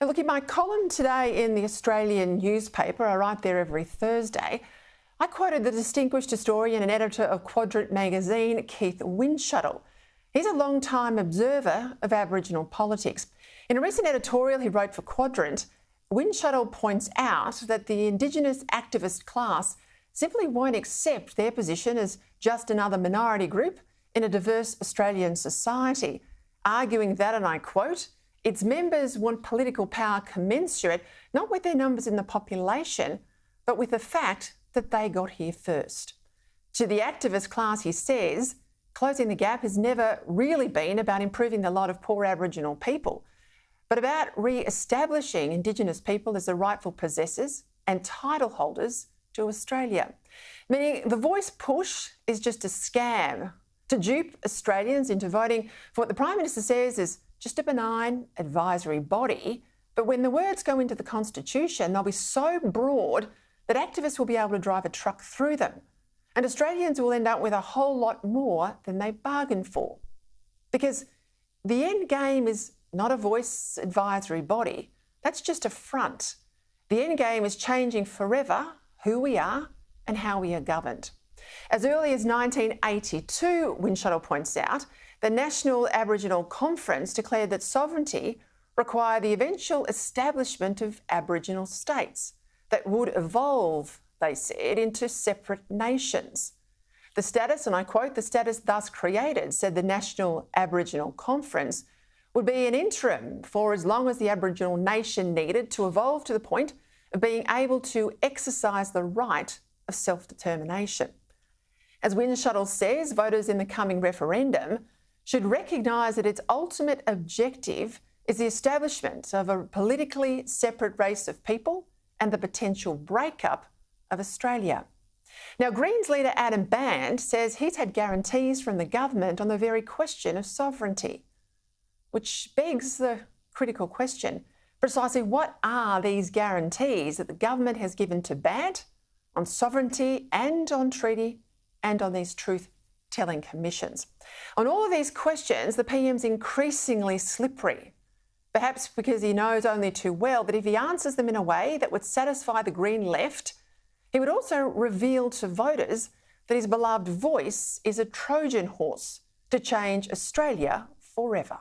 Now, look, in my column today in the Australian newspaper, I write there every Thursday, I quoted the distinguished historian and editor of Quadrant magazine, Keith Windschuttle. He's a long-time observer of Aboriginal politics. In a recent editorial he wrote for Quadrant, Windschuttle points out that the Indigenous activist class simply won't accept their position as just another minority group in a diverse Australian society, arguing that, and I quote, its members want political power commensurate not with their numbers in the population, but with the fact that they got here first. To the activist class, he says, closing the gap has never really been about improving the lot of poor Aboriginal people, but about re-establishing Indigenous people as the rightful possessors and title holders to Australia. Meaning the voice push is just a scam to dupe Australians into voting for what the Prime Minister says is just a benign advisory body, but when the words go into the Constitution, they'll be so broad that activists will be able to drive a truck through them, and Australians will end up with a whole lot more than they bargained for. Because the end game is not a voice advisory body, that's just a front. The end game is changing forever who we are and how we are governed. As early as 1982, Windschuttle points out, the National Aboriginal Conference declared that sovereignty required the eventual establishment of Aboriginal states that would evolve, they said, into separate nations. The status, and I quote, the status thus created, said the National Aboriginal Conference, would be an interim for as long as the Aboriginal nation needed to evolve to the point of being able to exercise the right of self-determination. As Windschuttle says, voters in the coming referendum should recognise that its ultimate objective is the establishment of a politically separate race of people and the potential breakup of Australia. Now, Greens leader Adam Band says he's had guarantees from the government on the very question of sovereignty, which begs the critical question, precisely what are these guarantees that the government has given to Band on sovereignty and on treaty and on these truth-telling commissions? On all of these questions, the PM's increasingly slippery, perhaps because he knows only too well that if he answers them in a way that would satisfy the Green left, he would also reveal to voters that his beloved voice is a Trojan horse to change Australia forever.